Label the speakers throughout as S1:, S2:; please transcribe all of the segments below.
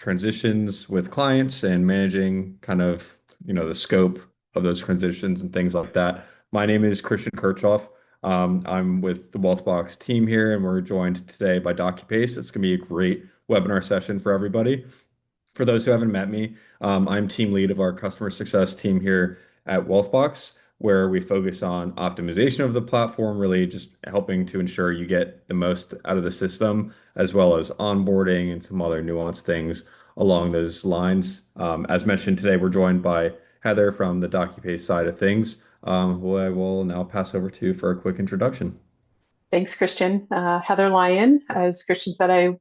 S1: transitions with clients and managing kind of, the scope of those transitions and things like that. My name is Christian Kirchhoff. I'm with the Wealthbox team here, and we're joined today by DocuPace. It's going to be a great webinar session for everybody. For those who haven't met me, I'm team lead of our customer success team here at Wealthbox, where we focus on optimization of the platform, really just helping to ensure you get the most out of the system, as well as onboarding and some other nuanced things along those lines. As mentioned today, we're joined by Heather from the DocuPace side of things, who I will now pass over to for a quick introduction.
S2: Thanks, Christian. Heather Lyon, as Christian said, I'm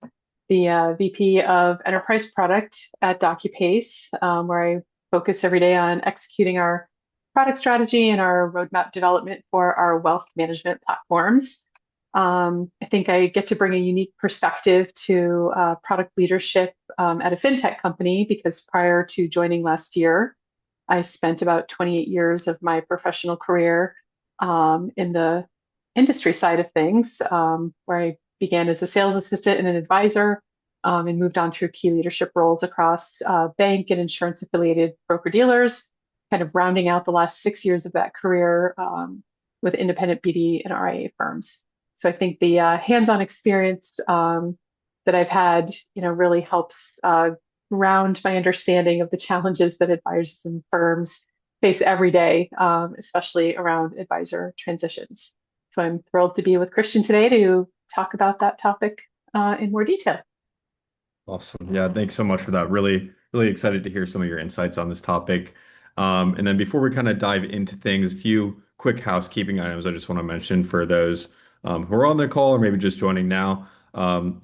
S2: the VP of Enterprise Product at DocuPace, where I focus every day on executing our product strategy and our roadmap development for our wealth management platforms. I think I get to bring a unique perspective to product leadership at a fintech company because prior to joining last year, I spent about 28 years of my professional career in the industry side of things, where I began as a sales assistant and an advisor, and moved on through key leadership roles across bank and insurance affiliated broker dealers, kind of rounding out the last 6 years of that career with independent BD and RIA firms. So I think the hands-on experience that I've had, really helps round my understanding of the challenges that advisors and firms face every day, especially around advisor transitions. So I'm thrilled to be with Christian today to talk about that topic in more detail.
S1: Awesome. Yeah, thanks so much for that. Really, really excited to hear some of your insights on this topic. And then before we kind of dive into things, a few quick housekeeping items I just want to mention for those who are on the call or maybe just joining now.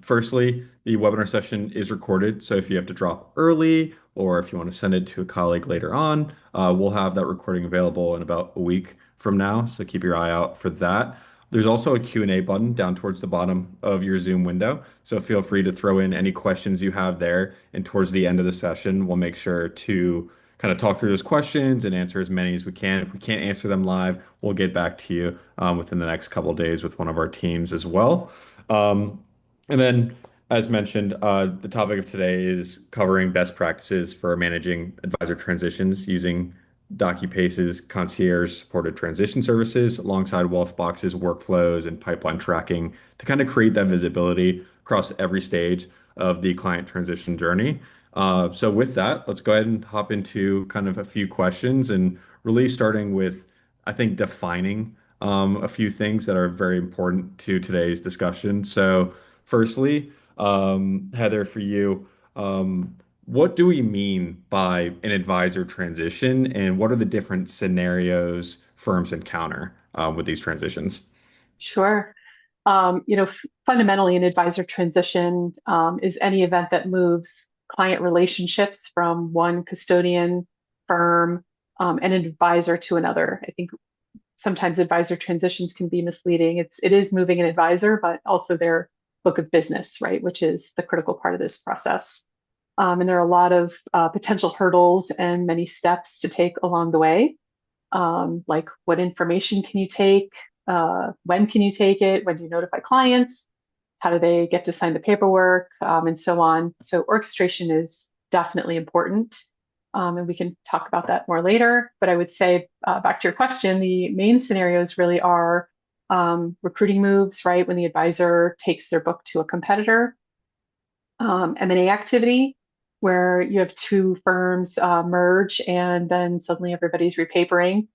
S1: Firstly, the webinar session is recorded. So if you have to drop early or if you want to send it to a colleague later on, we'll have that recording available in about a week from now. So keep your eye out for that. There's also a Q&A button down towards the bottom of your Zoom window. So feel free to throw in any questions you have there. And towards the end of the session, we'll make sure to kind of talk through those questions and answer as many as we can. If we can't answer them live, we'll get back to you within the next couple of days with one of our teams as well. And then, as mentioned, the topic of today is covering best practices for managing advisor transitions using DocuPace's concierge-supported transition services alongside Wealthbox's workflows and pipeline tracking to kind of create that visibility across every stage of the client transition journey. So with that, let's go ahead and hop into kind of a few questions and really starting with, I think, defining a few things that are very important to today's discussion. So firstly, Heather, for you, what do we mean by an advisor transition, and what are the different scenarios firms encounter with these transitions?
S2: Sure. Fundamentally, an advisor transition is any event that moves client relationships from one custodian firm and an advisor to another. I think sometimes advisor transitions can be misleading. It is moving an advisor, but also their book of business, right, which is the critical part of this process. And there are a lot of potential hurdles and many steps to take along the way. Like what information can you take? When can you take it? When do you notify clients? How do they get to sign the paperwork? And so on. So orchestration is definitely important. And we can talk about that more later. But I would say, back to your question, the main scenarios really are recruiting moves, right? When the advisor takes their book to a competitor, M&A activity, where you have two firms merge and then suddenly everybody's repapering.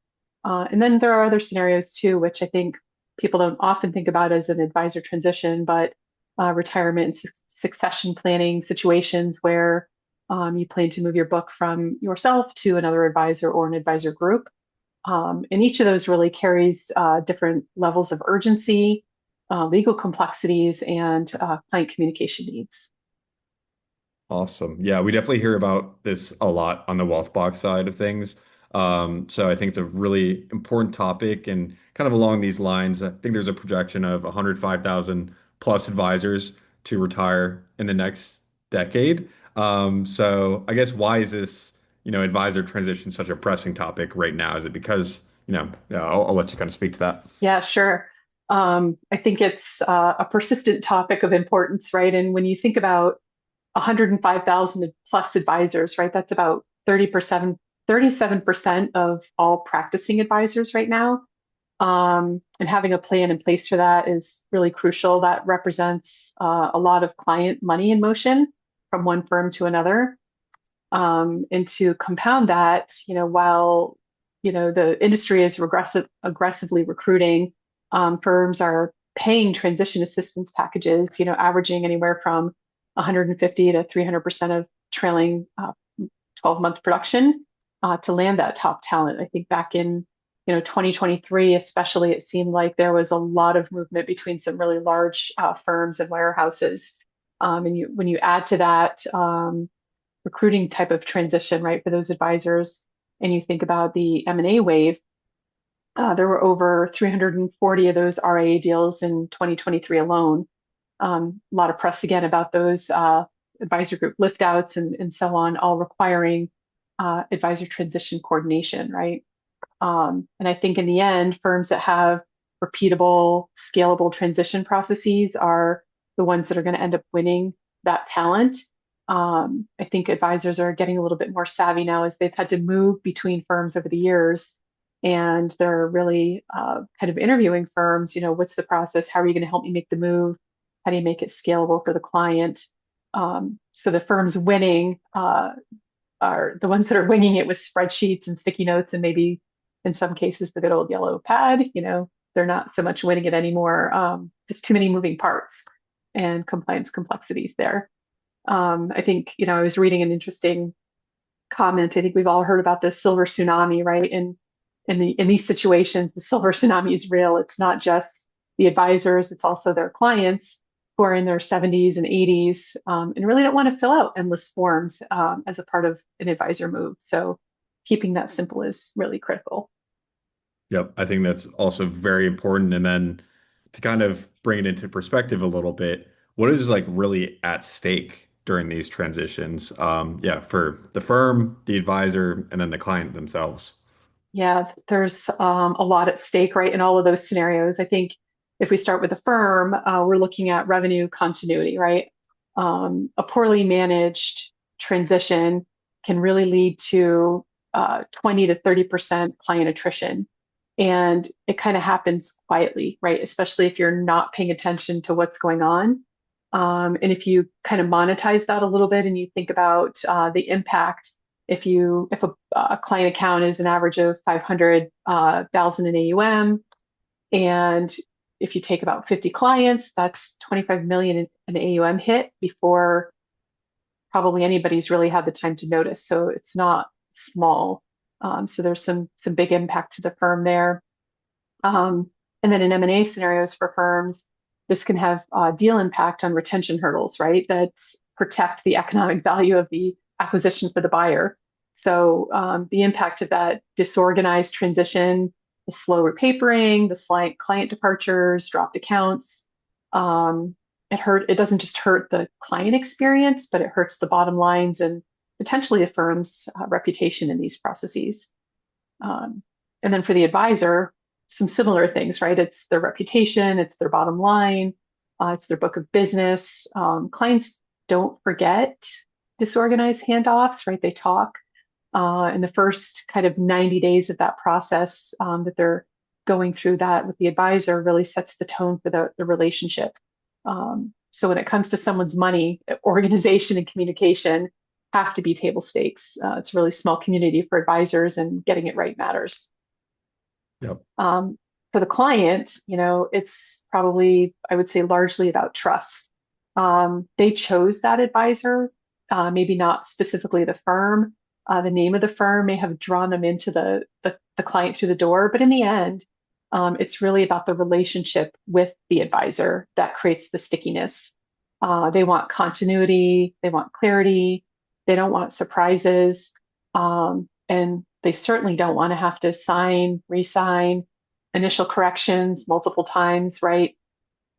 S2: And then there are other scenarios too, which I think people don't often think about as an advisor transition, but retirement and succession planning situations where you plan to move your book from yourself to another advisor or an advisor group. And each of those really carries different levels of urgency, legal complexities, and client communication needs.
S1: Awesome. Yeah, we definitely hear about this a lot on the Wealthbox side of things. So I think it's a really important topic and kind of along these lines, I think there's a projection of 105,000 plus advisors to retire in the next decade. So I guess why is this, advisor transition such a pressing topic right now? Is it because, yeah, I'll let you kind of speak to that.
S2: Yeah, sure. I think it's a persistent topic of importance, right? And when you think about 105,000 plus advisors, right? That's about 37% of all practicing advisors right now. And having a plan in place for that is really crucial. That represents a lot of client money in motion from one firm to another. And to compound that, while the industry is aggressively recruiting, firms are paying transition assistance packages, averaging anywhere from 150 to 300% of trailing 12-month production to land that top talent. I think back in 2023, especially, it seemed like there was a lot of movement between some really large firms and wirehouses. And when you add to that recruiting type of transition, right, for those advisors, and you think about the M&A wave, there were over 340 of those RIA deals in 2023 alone. A lot of press again about those advisor group lift outs and so on, all requiring advisor transition coordination, right? And I think in the end, firms that have repeatable, scalable transition processes are the ones that are going to end up winning that talent. I think advisors are getting a little bit more savvy now as they've had to move between firms over the years. And they're really kind of interviewing firms, what's the process? How are you going to help me make the move? How do you make it scalable for the client? So the firms winning are the ones that are winging it with spreadsheets and sticky notes and maybe in some cases the good old yellow pad. They're not so much winning it anymore. It's too many moving parts and compliance complexities there. I think, I was reading an interesting comment. I think we've all heard about the silver tsunami, right? And in these situations, the silver tsunami is real. It's not just the advisors, it's also their clients who are in their 70s and 80s and really don't want to fill out endless forms as a part of an advisor move. So keeping that simple is really critical.
S1: Yep, I think that's also very important. And then to kind of bring it into perspective a little bit, what is like really at stake during these transitions? Yeah, for the firm, the advisor, and then the client themselves.
S2: Yeah, there's a lot at stake, right, in all of those scenarios. I think if we start with the firm, we're looking at revenue continuity, right? A poorly managed transition can really lead to 20 to 30% client attrition. And it kind of happens quietly, right? Especially if you're not paying attention to what's going on. And if you kind of monetize that a little bit and you think about the impact, if a client account is an average of 500,000 in AUM, and if you take about 50 clients, that's 25 million in AUM hit before probably anybody's really had the time to notice. So it's not small. So there's some big impact to the firm there. And then in M&A scenarios for firms, this can have deal impact on retention hurdles, right? That protect the economic value of the acquisition for the buyer. So the impact of that disorganized transition, the slow repapering, the slight client departures, dropped accounts, it doesn't just hurt the client experience, but it hurts the bottom lines and potentially a firm's reputation in these processes. And then for the advisor, some similar things, right? It's their reputation, it's their bottom line, it's their book of business. Clients don't forget disorganized handoffs, right? They talk. In the first kind of 90 days of that process that they're going through that with the advisor really sets the tone for the relationship. So when it comes to someone's money, organization and communication have to be table stakes. It's a really small community for advisors, and getting it right matters.
S1: Yep.
S2: For the client, it's probably, I would say, largely about trust. They chose that advisor, maybe not specifically the firm. The name of the firm may have drawn them into the client through the door, but in the end, it's really about the relationship with the advisor that creates the stickiness. They want continuity, they want clarity, they don't want surprises, and they certainly don't want to have to sign, re-sign, initial corrections multiple times, right?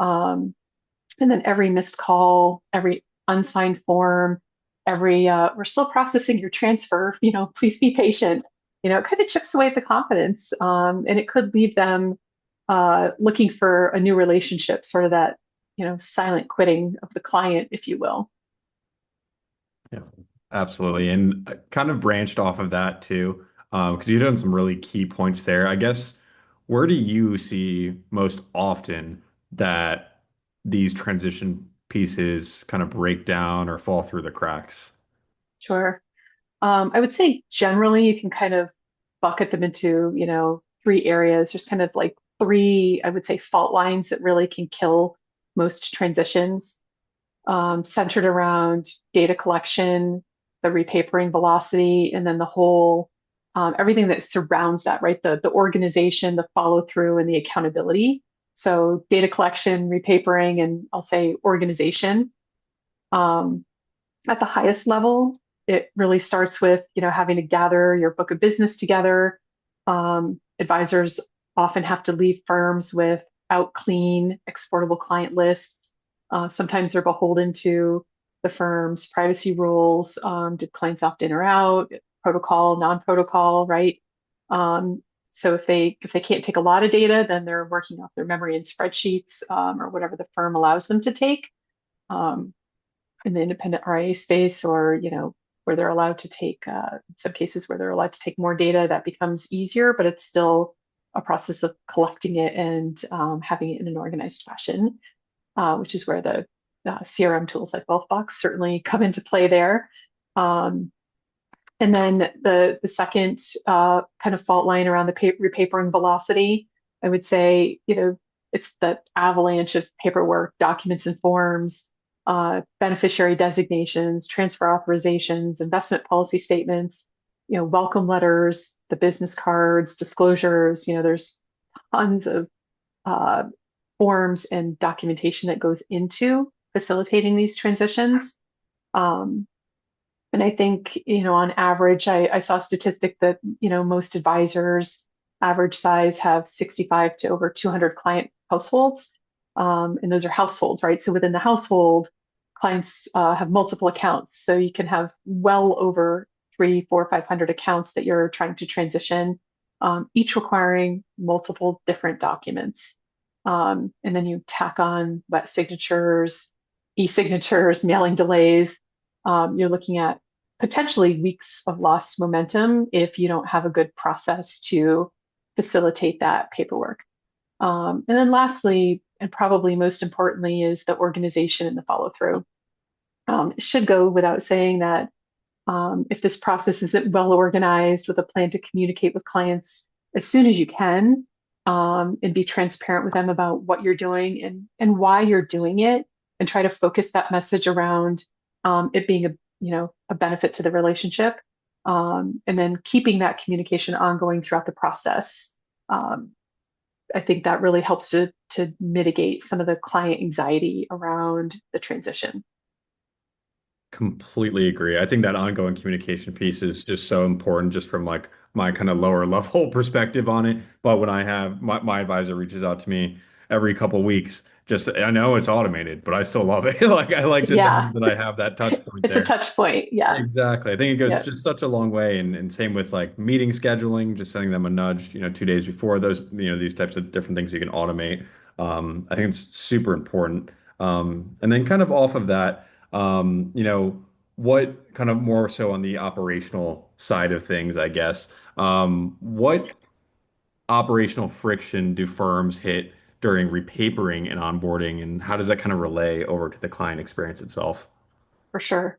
S2: And then every missed call, every unsigned form, every we're still processing your transfer, please be patient. It kind of chips away at the confidence, and it could leave them looking for a new relationship, sort of that, silent quitting of the client, if you will.
S1: Absolutely. And kind of branched off of that too, because you've done some really key points there. I guess, where do you see most often that these transition pieces kind of break down or fall through the cracks?
S2: Sure. I would say generally you can kind of bucket them into, three areas. There's kind of like three, I would say, fault lines that really can kill most transitions, centered around data collection, the repapering velocity, and then the whole everything that surrounds that, right? The organization, the follow through, and the accountability. So data collection, repapering, and I'll say organization. Um, at the highest level, it really starts with, having to gather your book of business together. Advisors often have to leave firms without clean, exportable client lists. Sometimes they're beholden to the firm's privacy rules. Did clients opt in or out? Protocol, non-protocol, right? Um, so if they can't take a lot of data, then they're working off their memory in spreadsheets, or whatever the firm allows them to take. Um, in the independent RIA space, or where they're allowed to take, in some cases where they're allowed to take more data, that becomes easier, but it's still a process of collecting it and having it in an organized fashion, which is where the CRM tools like Wealthbox certainly come into play there. Um, and then the second kind of fault line around the repapering velocity, I would say, it's the avalanche of paperwork, documents and forms, beneficiary designations, transfer authorizations, investment policy statements, welcome letters, the business cards, disclosures. There's tons of uh, forms and documentation that goes into facilitating these transitions. Um, and I think, on average, I saw a statistic that, most advisors, average size, have 65 to over 200 client households. And those are households, right? So within the household, clients have multiple accounts. So you can have well over 500 accounts that you're trying to transition, each requiring multiple different documents. And then you tack on wet signatures, e-signatures, mailing delays. You're looking at potentially weeks of lost momentum if you don't have a good process to facilitate that paperwork. And then lastly, and probably most importantly, is the organization and the follow through. It should go without saying that if this process isn't well organized with a plan to communicate with clients as soon as you can, and be transparent with them about what you're doing and why you're doing it, and try to focus that message around it being a benefit to the relationship, and then keeping that communication ongoing throughout the process. Um, I think that really helps to mitigate some of the client anxiety around the transition.
S1: Completely agree. I think that ongoing communication piece is just so important just from like my kind of lower level perspective on it. But when I have my advisor reaches out to me every couple of weeks, just I know it's automated, but I still love it. Like I like to know
S2: Yeah,
S1: that I have that touch point
S2: it's a
S1: there.
S2: touch point. Yeah,
S1: Exactly. I think it goes
S2: yeah,
S1: just such a long way. And same with like meeting scheduling, just sending them a nudge, 2 days before those, these types of different things you can automate. I think it's super important. And then kind of off of that, what kind of more so on the operational side of things, I guess, what operational friction do firms hit during repapering and onboarding, and how does that kind of relay over to the client experience itself?
S2: for sure.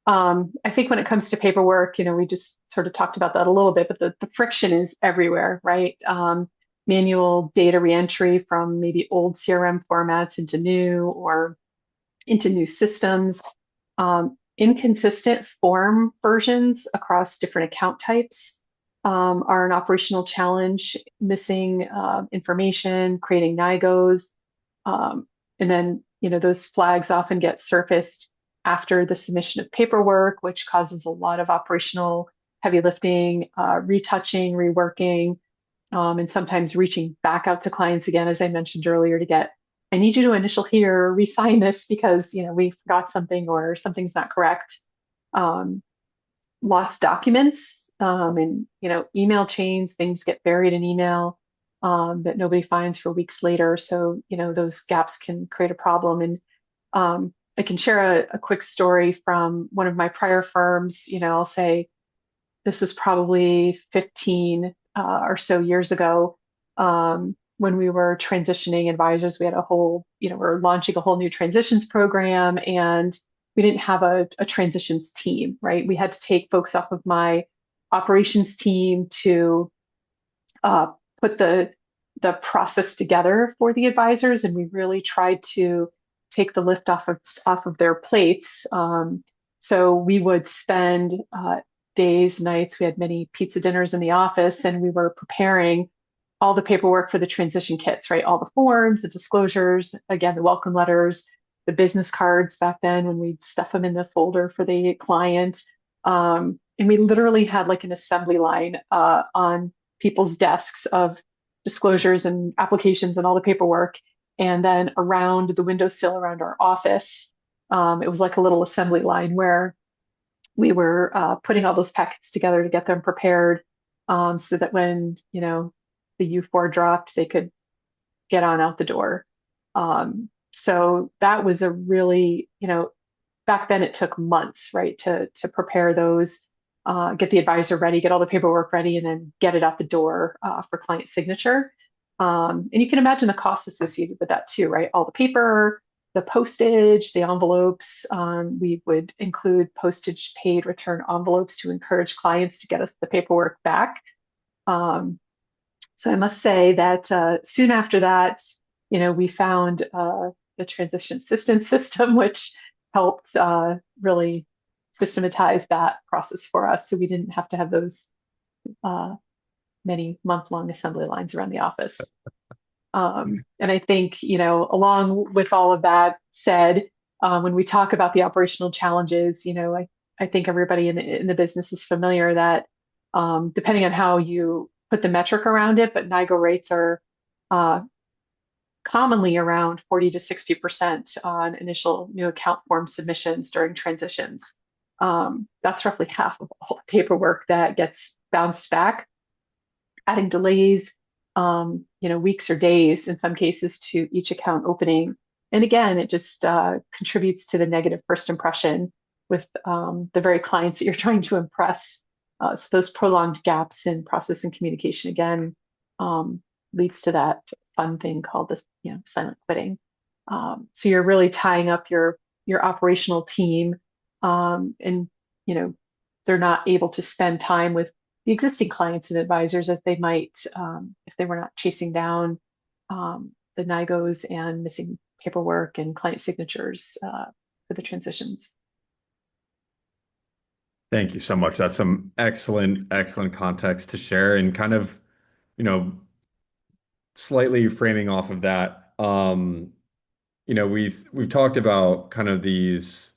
S2: I think when it comes to paperwork, we just sort of talked about that a little bit, but the friction is everywhere, right? Manual data reentry from maybe old CRM formats into new, or into new systems, inconsistent form versions across different account types are an operational challenge, missing information, creating NIGOs. And then, those flags often get surfaced after the submission of paperwork, which causes a lot of operational heavy lifting, retouching, reworking, and sometimes reaching back out to clients again, as I mentioned earlier, to get, I need you to initial here, or re-sign this because we forgot something or something's not correct. Um, Lost documents, and email chains, things get buried in email that nobody finds for weeks later. So those gaps can create a problem. And I can share a quick story from one of my prior firms. I'll say this was probably 15 or so years ago, when we were transitioning advisors. We had a whole, we're launching a whole new transitions program, and we didn't have a transitions team, right? We had to take folks off of my operations team to uh, put the process together for the advisors, and we really tried to take the lift off of their plates. So we would spend days, nights. We had many pizza dinners in the office, and we were preparing all the paperwork for the transition kits, right? All the forms, the disclosures, again, the welcome letters, the business cards back then when we'd stuff them in the folder for the client. And we literally had like an assembly line on people's desks of disclosures and applications and all the paperwork. And then around the windowsill around our office, it was like a little assembly line where we were putting all those packets together to get them prepared, so that when, the U4 dropped, they could get on out the door. So that was a really, back then it took months, right, to prepare those, get the advisor ready, get all the paperwork ready, and then get it out the door for client signature. And you can imagine the costs associated with that too, right? All the paper, the postage, the envelopes. We would include postage paid return envelopes to encourage clients to get us the paperwork back. So I must say that soon after that, we found the transition assistance system, which helped really systematize that process for us. So we didn't have to have those uh, many month-long assembly lines around the office. And I think, along with all of that said, when we talk about the operational challenges, I think everybody in the business is familiar that, depending on how you put the metric around it, but NIGO rates are uh, commonly around 40 to 60% on initial new account form submissions during transitions. That's roughly half of all the paperwork that gets bounced back, adding delays, weeks or days in some cases to each account opening. And again, it just contributes to the negative first impression with the very clients that you're trying to impress. So those prolonged gaps in process and communication again leads to that fun thing called this, silent quitting. So you're really tying up your operational team, and they're not able to spend time with the existing clients and advisors as they might, if they were not chasing down the NIGOs and missing paperwork and client signatures for the transitions.
S1: Thank you so much. That's some excellent, excellent context to share and kind of, you know, slightly framing off of that. We've talked about kind of these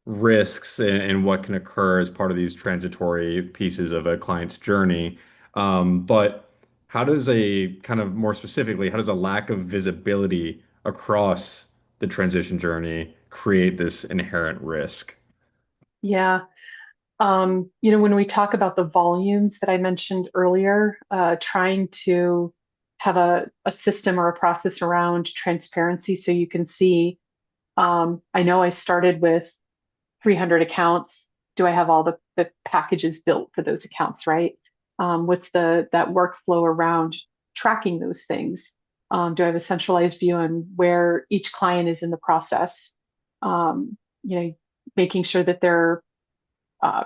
S1: risks and what can occur as part of these transitory pieces of a client's journey. But how does a kind of more specifically, how does a lack of visibility across the transition journey create this inherent risk?
S2: Yeah. When we talk about the volumes that I mentioned earlier, trying to have a system or a process around transparency so you can see, I know I started with 300 accounts. Do I have all the packages built for those accounts, right? What's that workflow around tracking those things? Do I have a centralized view on where each client is in the process? Um, you know, Making sure that their uh,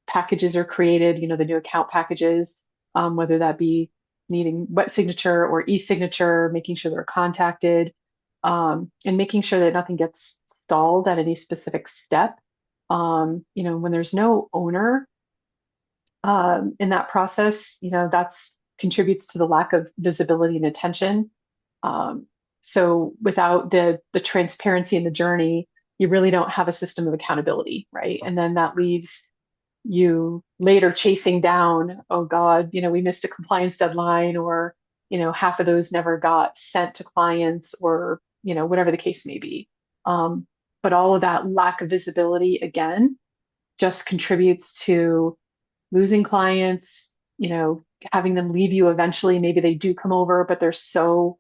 S2: packages are created, the new account packages, whether that be needing wet signature or e-signature, making sure they're contacted, and making sure that nothing gets stalled at any specific step. When there's no owner in that process, that's contributes to the lack of visibility and attention. Um, so without the transparency in the journey, you really don't have a system of accountability, right? And then that leaves you later chasing down, oh God, we missed a compliance deadline, or, half of those never got sent to clients, or, whatever the case may be. But all of that lack of visibility, again, just contributes to losing clients, having them leave you eventually. Maybe they do come over, but they're so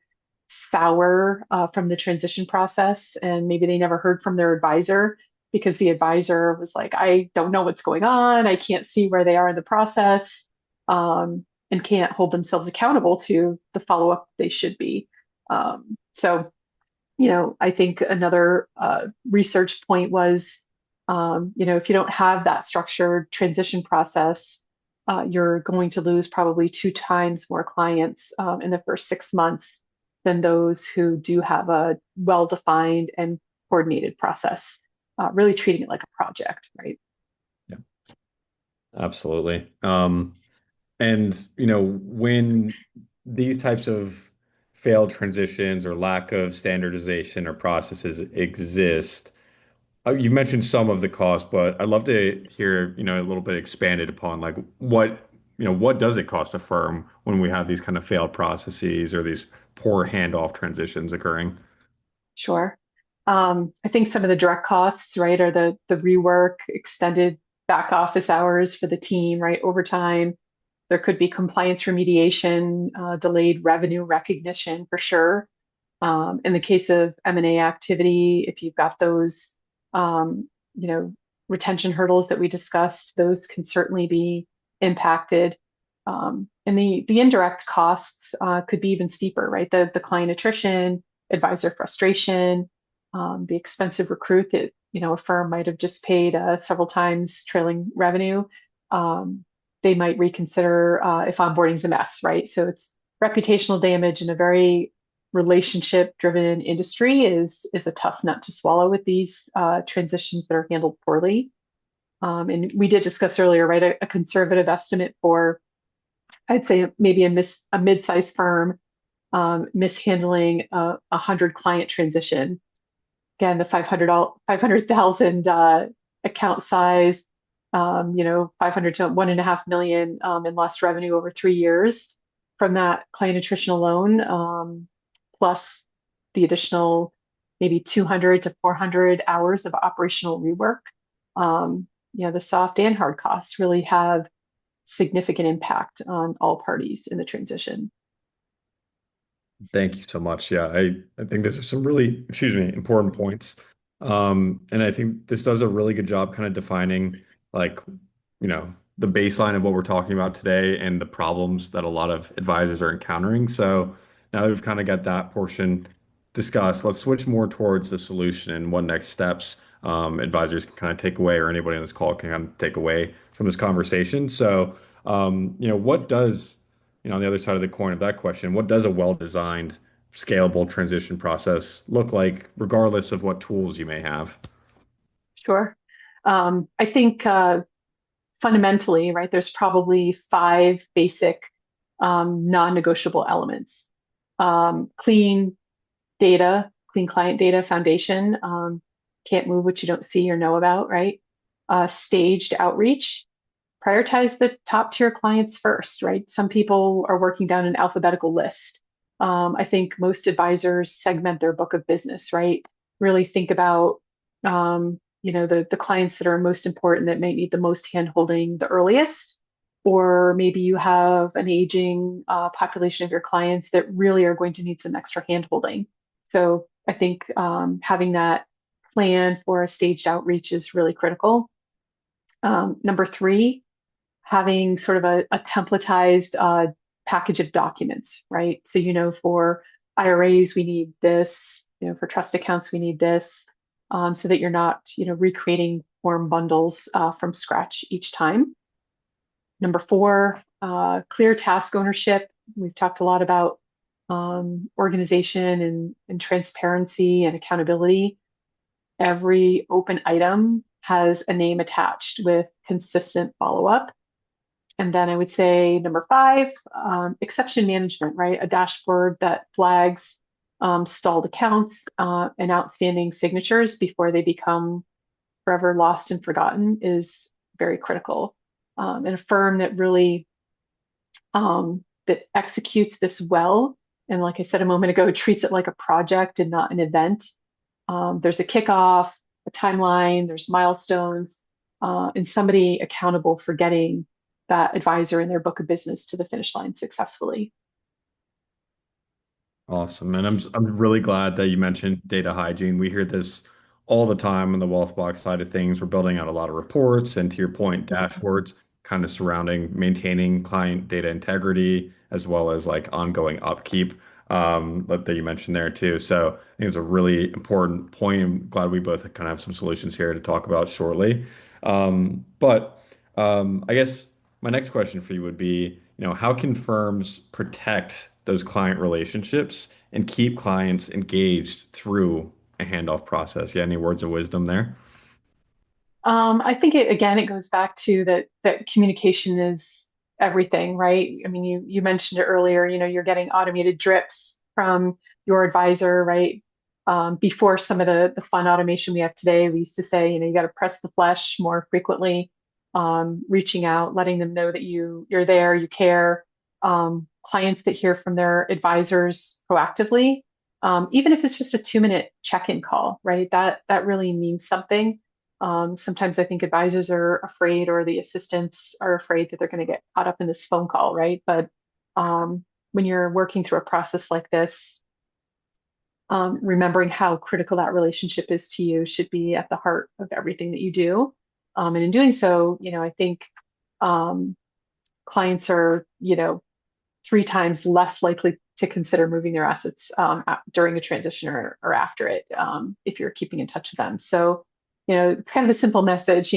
S2: sour from the transition process, and maybe they never heard from their advisor because the advisor was like, I don't know what's going on. I can't see where they are in the process, and can't hold themselves accountable to the follow up they should be. So, I think another research point was, if you don't have that structured transition process, you're going to lose probably 2 times more clients in the first 6 months than those who do have a well-defined and coordinated process, really treating it like a project, right?
S1: Yeah, absolutely. And when these types of failed transitions or lack of standardization or processes exist, you mentioned some of the cost, but I'd love to hear, a little bit expanded upon like what does it cost a firm when we have these kind of failed processes or these poor handoff transitions occurring?
S2: Sure. I think some of the direct costs, right, are the rework, extended back office hours for the team, right, overtime. There could be compliance remediation, delayed revenue recognition for sure. In the case of M&A activity, if you've got those, um, you know, retention hurdles that we discussed, those can certainly be impacted. And the indirect costs could be even steeper, right? The client attrition, advisor frustration, the expensive recruit that a firm might have just paid several times trailing revenue. Um, they might reconsider if onboarding's a mess, right? So it's reputational damage in a very relationship driven industry is a tough nut to swallow with these transitions that are handled poorly. And we did discuss earlier, right, a conservative estimate for, I'd say maybe a mid-sized firm mishandling a 100 client transition. Again, the 500,000 account size, 500 to 1.5 million in lost revenue over 3 years from that client attrition alone, plus the additional maybe 200 to 400 hours of operational rework. The soft and hard costs really have significant impact on all parties in the transition.
S1: Thank you so much. Yeah, I think those are some really, excuse me, important points. And I think this does a really good job kind of defining like, the baseline of what we're talking about today and the problems that a lot of advisors are encountering. So now that we've kind of got that portion discussed, let's switch more towards the solution and what next steps advisors can kind of take away or anybody on this call can kind of take away from this conversation. So, what does on the other side of the coin of that question, what does a well-designed, scalable transition process look like, regardless of what tools you may have?
S2: Sure. I think fundamentally, right, there's probably five basic non-negotiable elements. Clean data, clean client data foundation. Can't move what you don't see or know about, right? Staged outreach. Prioritize the top tier clients first, right? Some people are working down an alphabetical list. I think most advisors segment their book of business, right? Really think about, the clients that are most important that may need the most handholding the earliest, or maybe you have an aging population of your clients that really are going to need some extra handholding. So I think having that plan for a staged outreach is really critical. Number three, having sort of a templatized package of documents, right? So, for IRAs, we need this, for trust accounts, we need this, so that you're not, recreating form bundles from scratch each time. Number four, clear task ownership. We've talked a lot about organization and transparency and accountability. Every open item has a name attached with consistent follow-up. And then I would say number five, exception management, right? A dashboard that flags stalled accounts and outstanding signatures before they become forever lost and forgotten is very critical. And a firm that really that executes this well, and like I said a moment ago, treats it like a project and not an event. There's a kickoff, a timeline, there's milestones, and somebody accountable for getting that advisor in their book of business to the finish line successfully.
S1: Awesome. And I'm really glad that you mentioned data hygiene. We hear this all the time on the Wealthbox side of things. We're building out a lot of reports and, to your point,
S2: Mhm.
S1: dashboards kind of surrounding maintaining client data integrity as well as like ongoing upkeep that you mentioned there too. So I think it's a really important point. I'm glad we both kind of have some solutions here to talk about shortly. But I guess my next question for you would be, how can firms protect those client relationships and keep clients engaged through a handoff process? Yeah, any words of wisdom there?
S2: I think it goes back to that communication is everything, right? I mean, you mentioned it earlier, you're getting automated drips from your advisor, right? Before some of the fun automation we have today, we used to say, you got to press the flesh more frequently, reaching out, letting them know that you're there, you care. Clients that hear from their advisors proactively, even if it's just a 2-minute check-in call, right? That really means something. Sometimes I think advisors are afraid, or the assistants are afraid that they're going to get caught up in this phone call, right? But when you're working through a process like this, remembering how critical that relationship is to you should be at the heart of everything that you do. And in doing so, I think um, clients are, 3 times less likely to consider moving their assets during a transition or after it, if you're keeping in touch with them. So, it's kind of a simple message,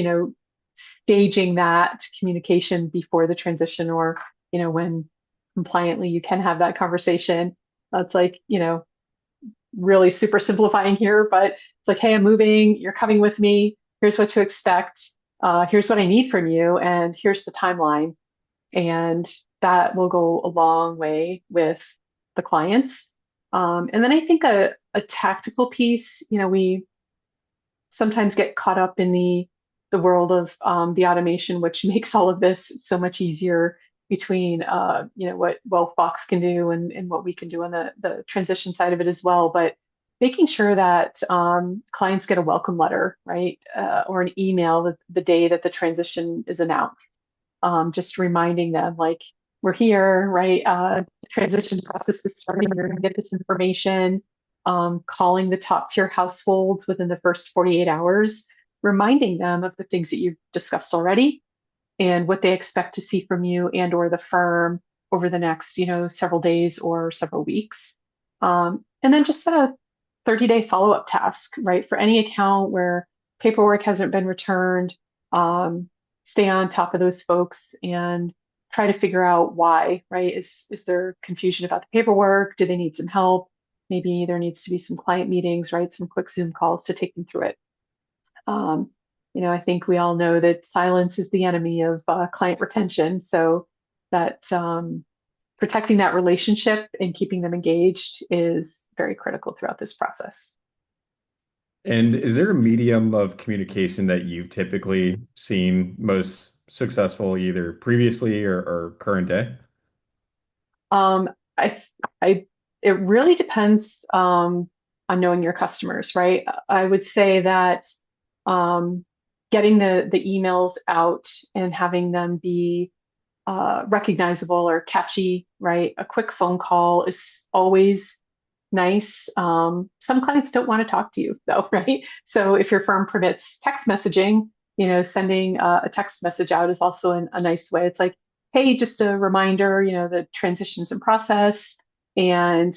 S2: staging that communication before the transition, or, when compliantly you can have that conversation. It's like, really super simplifying here, but it's like, hey, I'm moving, you're coming with me. Here's what to expect. Here's what I need from you, and here's the timeline. And that will go a long way with the clients. And then I think a tactical piece, we sometimes get caught up in the world of the automation, which makes all of this so much easier between what Wealthbox can do and what we can do on the transition side of it as well. But making sure that clients get a welcome letter, right, or an email the day that the transition is announced, just reminding them like we're here, right? The transition process is starting. You're going to get this information. Calling the top tier households within the first 48 hours, reminding them of the things that you've discussed already and what they expect to see from you and or the firm over the next, several days or several weeks. And then just set a 30-day follow-up task, right? For any account where paperwork hasn't been returned, um, stay on top of those folks and try to figure out why, right? Is there confusion about the paperwork? Do they need some help? Maybe there needs to be some client meetings, right? Some quick Zoom calls to take them through it. Um, I think we all know that silence is the enemy of client retention. So that protecting that relationship and keeping them engaged is very critical throughout this process.
S1: And is there a medium of communication that you've typically seen most successful, either previously or current day?
S2: Um, I, I, it really depends on knowing your customers, right? I would say that um, getting the emails out and having them be recognizable or catchy, right? A quick phone call is always nice. Some clients don't want to talk to you though, right? So if your firm permits text messaging, sending a text message out is also a nice way. It's like, hey, just a reminder, the transition's in process, and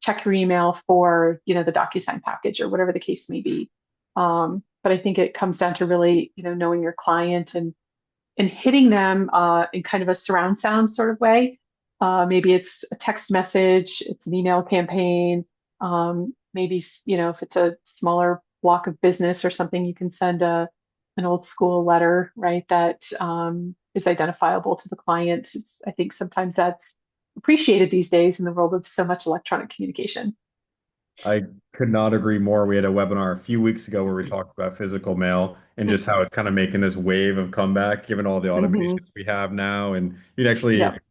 S2: check your email for, the DocuSign package or whatever the case may be. But I think it comes down to really, knowing your client and hitting them in kind of a surround sound sort of way. Maybe it's a text message, it's an email campaign. Maybe, if it's a smaller block of business or something, you can send an old school letter, right, that is identifiable to the client. I think sometimes that's appreciated these days in the world of so much electronic communication.
S1: I could not agree more. We had a webinar a few weeks ago where we talked about physical mail and just how it's kind of making this wave of comeback given all the
S2: Mm-hmm.
S1: automations we have now. And you'd actually,
S2: Yep.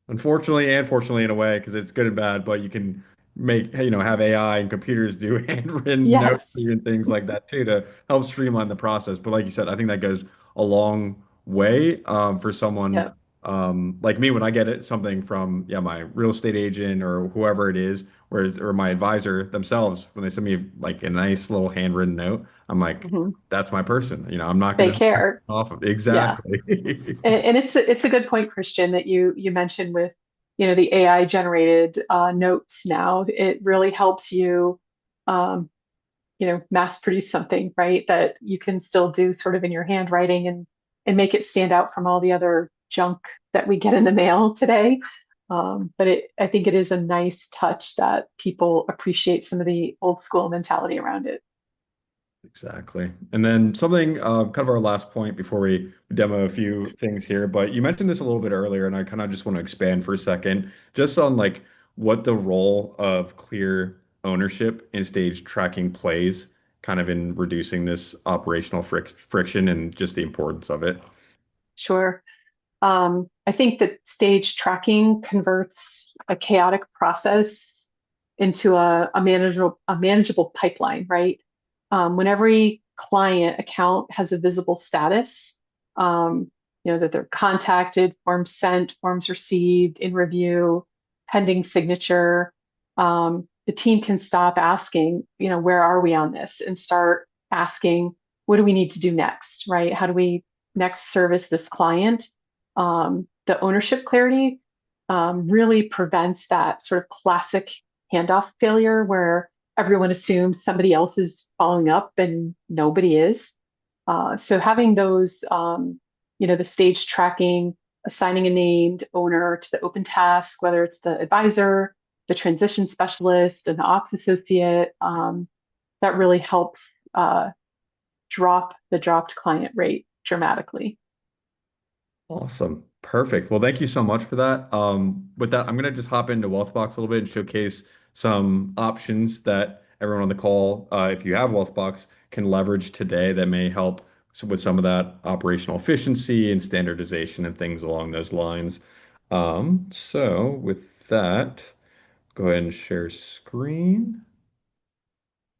S1: unfortunately and fortunately in a way, because it's good and bad, but you can make, have AI and computers do handwritten notes
S2: Yes.
S1: and things like that too to help streamline the process. But like you said, I think that goes a long way for someone
S2: Yep.
S1: like me when I get it something from my real estate agent or whoever it is Whereas, or my advisor themselves, when they send me like a nice little handwritten note, I'm like,
S2: Mhm.
S1: that's my person. I'm not
S2: They
S1: going to
S2: care.
S1: off of
S2: Yeah.
S1: exactly.
S2: And it's a good point, Christian, that you mentioned with, the AI generated notes now. It really helps you, um, mass produce something, right? That you can still do sort of in your handwriting and make it stand out from all the other junk that we get in the mail today. But I think it is a nice touch that people appreciate some of the old school mentality around it.
S1: Exactly. And then something, kind of our last point before we demo a few things here, but you mentioned this a little bit earlier, and I kind of just want to expand for a second, just on like what the role of clear ownership and stage tracking plays kind of in reducing this operational friction and just the importance of it.
S2: Sure. I think that stage tracking converts a chaotic process into a manageable pipeline, right? When every client account has a visible status, that they're contacted, forms sent, forms received, in review, pending signature, the team can stop asking, where are we on this, and start asking, what do we need to do next, right? How do we next service this client? The ownership clarity really prevents that sort of classic handoff failure where everyone assumes somebody else is following up and nobody is. So having those, the stage tracking, assigning a named owner to the open task, whether it's the advisor, the transition specialist, and the ops associate, that really helps uh, drop the dropped client rate dramatically.
S1: Awesome. Perfect. Well, thank you so much for that. With that, I'm going to just hop into Wealthbox a little bit and showcase some options that everyone on the call, if you have Wealthbox, can leverage today that may help with some of that operational efficiency and standardization and things along those lines. So with that, go ahead and share screen.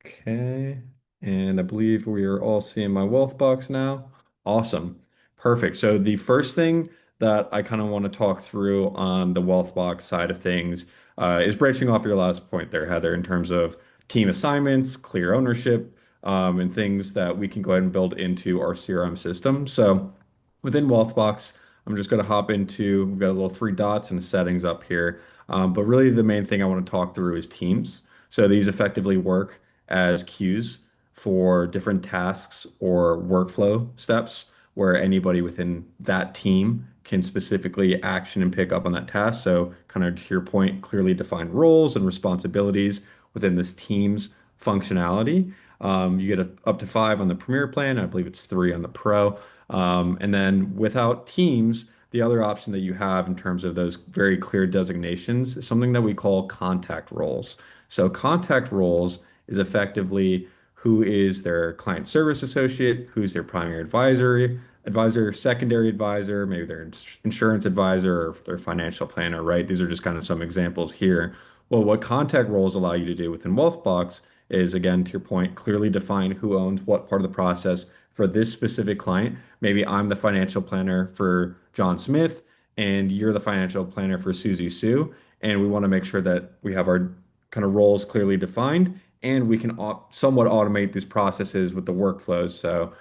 S1: Okay. And I believe we are all seeing my wealth box now. Awesome. Perfect. So the first thing that I kind of want to talk through on the wealth box side of things is branching off your last point there, Heather, in terms of team assignments, clear ownership, and things that we can go ahead and build into our CRM system. So within Wealthbox, I'm just going to hop into, we've got a little three dots and the settings up here. But really the main thing I want to talk through is teams. So these effectively work as queues for different tasks or workflow steps where anybody within that team can specifically action and pick up on that task. So, kind of to your point, clearly defined roles and responsibilities within this team's functionality. You get up to five on the Premier plan. I believe it's three on the Pro. And then without teams, the other option that you have in terms of those very clear designations is something that we call contact roles. So, contact roles is effectively who is their client service associate, who's their primary advisor, secondary advisor, maybe their insurance advisor or their financial planner, right? These are just kind of some examples here. Well, what contact roles allow you to do within Wealthbox is, again, to your point, clearly define who owns what part of the process for this specific client. Maybe I'm the financial planner for John Smith, and you're the financial planner for Susie Sue. And we want to make sure that we have our kind of roles clearly defined and we can somewhat automate these processes with the workflows. So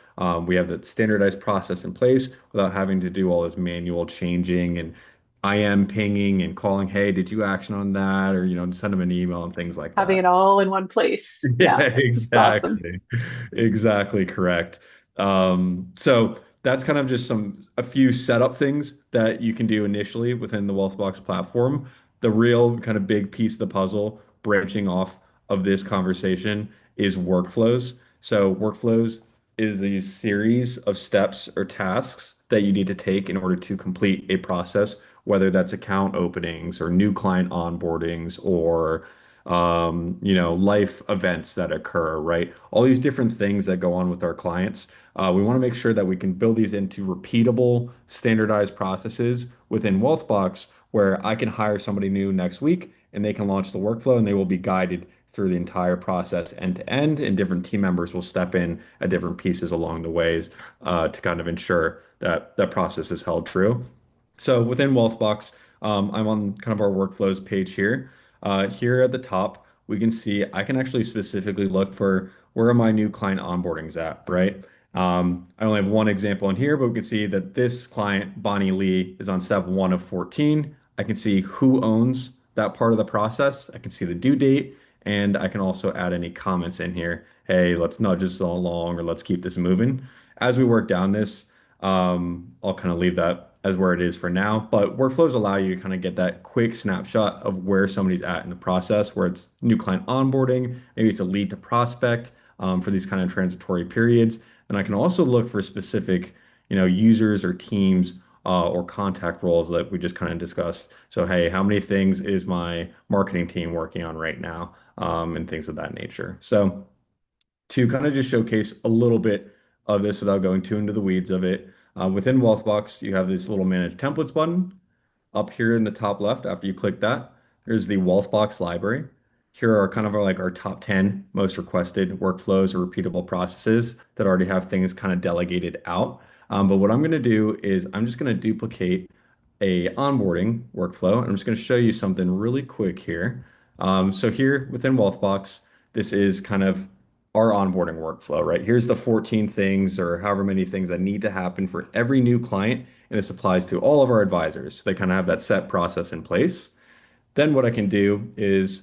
S1: we have the standardized process in place without having to do all this manual changing and IM pinging and calling, hey, did you action on that? Or, send them an email and things like
S2: Having
S1: that.
S2: it all in one place.
S1: Yeah,
S2: Yeah, it's awesome.
S1: exactly. Exactly correct. So that's kind of just a few setup things that you can do initially within the Wealthbox platform. The real kind of big piece of the puzzle, branching off of this conversation, is workflows. So workflows is a series of steps or tasks that you need to take in order to complete a process, whether that's account openings or new client onboardings or life events that occur, right? All these different things that go on with our clients. We want to make sure that we can build these into repeatable, standardized processes within Wealthbox where I can hire somebody new next week and they can launch the workflow and they will be guided through the entire process end to end, and different team members will step in at different pieces along the ways to kind of ensure that that process is held true. So within Wealthbox, I'm on kind of our workflows page here. Here at the top, we can see I can actually specifically look for where are my new client onboardings at, right? I only have one example in here, but we can see that this client, Bonnie Lee, is on step 1 of 14. I can see who owns that part of the process. I can see the due date, and I can also add any comments in here. Hey, let's nudge this along or let's keep this moving. As we work down this, I'll kind of leave that as where it is for now. But workflows allow you to kind of get that quick snapshot of where somebody's at in the process, where it's new client onboarding, maybe it's a lead to prospect for these kind of transitory periods. And I can also look for specific, users or teams or contact roles that we just kind of discussed. So, hey, how many things is my marketing team working on right now, and things of that nature. So to kind of just showcase a little bit of this without going too into the weeds of it. Within Wealthbox, you have this little manage templates button up here in the top left. After you click that, there's the Wealthbox library. Here are kind of like our top 10 most requested workflows or repeatable processes that already have things kind of delegated out. But what I'm going to do is I'm just going to duplicate a onboarding workflow. I'm just going to show you something really quick here. So here within Wealthbox, this is kind of our onboarding workflow, right? Here's the 14 things or however many things that need to happen for every new client. And this applies to all of our advisors. They kind of have that set process in place. Then what I can do is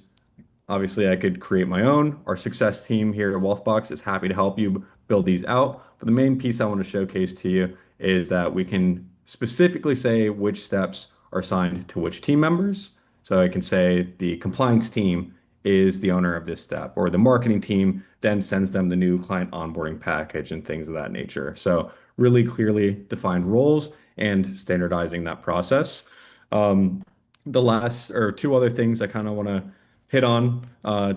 S1: obviously I could create my own. Our success team here at Wealthbox is happy to help you build these out. But the main piece I want to showcase to you is that we can specifically say which steps are assigned to which team members. So I can say the compliance team is the owner of this step, or the marketing team then sends them the new client onboarding package and things of that nature. So really clearly defined roles and standardizing that process. Um, the last or two other things I kind of want to hit on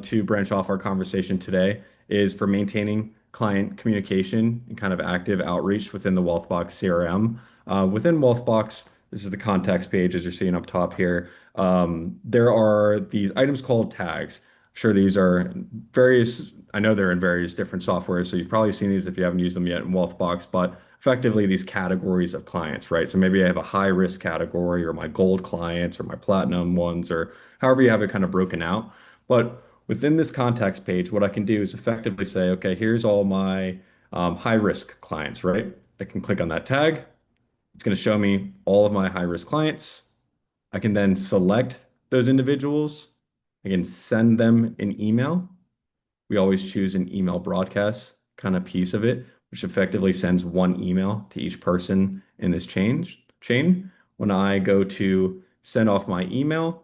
S1: to branch off our conversation today is for maintaining client communication and kind of active outreach within the Wealthbox CRM. Within Wealthbox, this is the context page as you're seeing up top here. There are these items called tags. I'm sure these are various, I know they're in various different softwares, so you've probably seen these if you haven't used them yet in Wealthbox, but effectively these categories of clients, right? So maybe I have a high risk category or my gold clients or my platinum ones or however you have it kind of broken out. But within this context page, what I can do is effectively say, okay, here's all my high risk clients, right? I can click on that tag. It's going to show me all of my high risk clients. I can then select those individuals. I can send them an email. We always choose an email broadcast kind of piece of it, which effectively sends one email to each person in this chain. When I go to send off my email,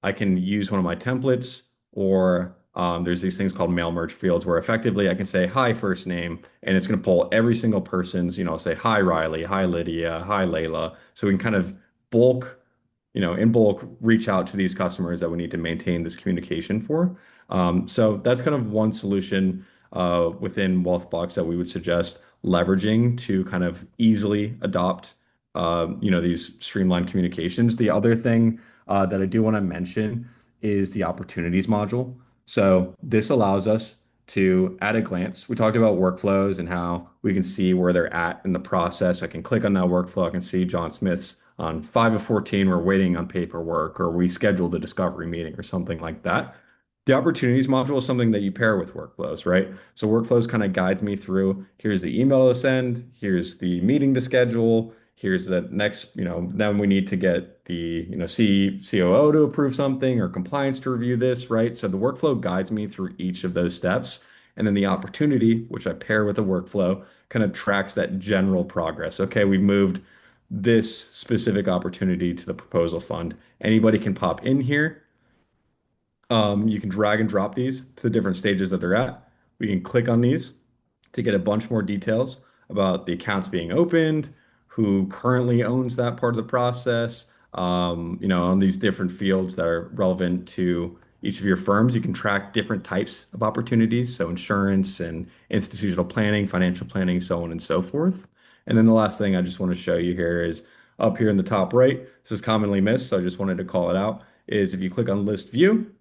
S1: I can use one of my templates, or there's these things called mail merge fields where effectively I can say hi first name, and it's going to pull every single person's, say hi Riley, hi Lydia, hi Layla. So we can kind of bulk, in bulk reach out to these customers that we need to maintain this communication for. So that's kind of one solution within Wealthbox that we would suggest leveraging to kind of easily adopt, these streamlined communications. The other thing that I do want to mention is the opportunities module. So this allows us to, at a glance, we talked about workflows and how we can see where they're at in the process. I can click on that workflow. I can see John Smith's on 5 of 14, we're waiting on paperwork, or we scheduled a discovery meeting or something like that. The opportunities module is something that you pair with workflows, right? So workflows kind of guides me through, here's the email to send, here's the meeting to schedule, here's the next, then we need to get the, COO to approve something or compliance to review this, right? So the workflow guides me through each of those steps. And then the opportunity, which I pair with the workflow, kind of tracks that general progress. Okay, we've moved this specific opportunity to the proposal fund. Anybody can pop in here. You can drag and drop these to the different stages that they're at. We can click on these to get a bunch more details about the accounts being opened, who currently owns that part of the process, on these different fields that are relevant to each of your firms. You can track different types of opportunities, so insurance and institutional planning, financial planning, so on and so forth. And then the last thing I just want to show you here is up here in the top right. This is commonly missed, so I just wanted to call it out, is if you click on list view,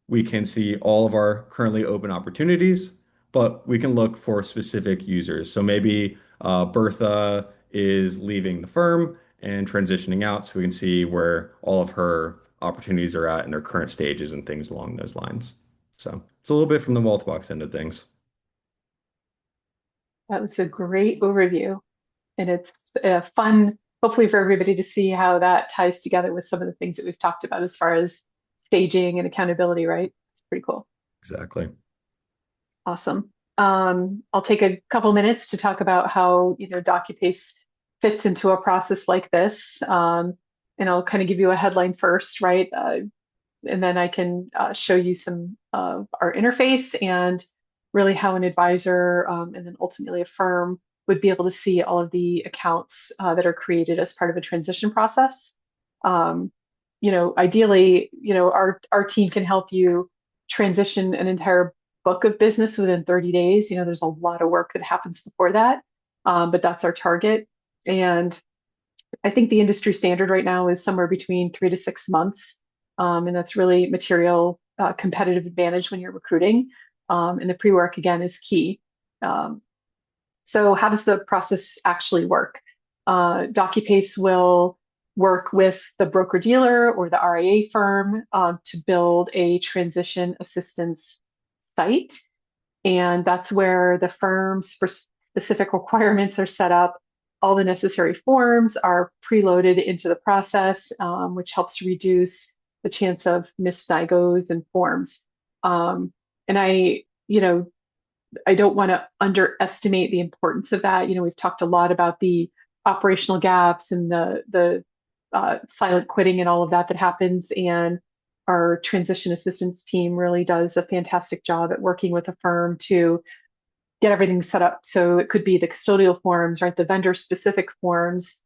S1: we can see all of our currently open opportunities, but we can look for specific users. So maybe Bertha is leaving the firm and transitioning out, so we can see where all of her opportunities are at in their current stages and things along those lines. So it's a little bit from the Wealthbox end of things.
S2: That was a great overview. And it's fun, hopefully, for everybody to see how that ties together with some of the things that we've talked about as far as staging and accountability, right? It's pretty cool.
S1: Exactly.
S2: Awesome. I'll take a couple minutes to talk about how, DocuPace fits into a process like this. And I'll kind of give you a headline first, right? And then I can show you some of our interface and really how an advisor and then ultimately a firm would be able to see all of the accounts that are created as part of a transition process. Um, Ideally, our team can help you transition an entire book of business within 30 days. There's a lot of work that happens before that, but that's our target. And I think the industry standard right now is somewhere between 3 to 6 months. And that's really material competitive advantage when you're recruiting. And the pre-work, again, is key. Um, so how does the process actually work? DocuPace will work with the broker-dealer or the RIA firm to build a transition assistance site. And that's where the firm's specific requirements are set up. All the necessary forms are preloaded into the process, which helps to reduce the chance of misdigos and forms. And I don't want to underestimate the importance of that. We've talked a lot about the operational gaps and the silent quitting and all of that happens. And our transition assistance team really does a fantastic job at working with a firm to get everything set up. So it could be the custodial forms, right? The vendor specific forms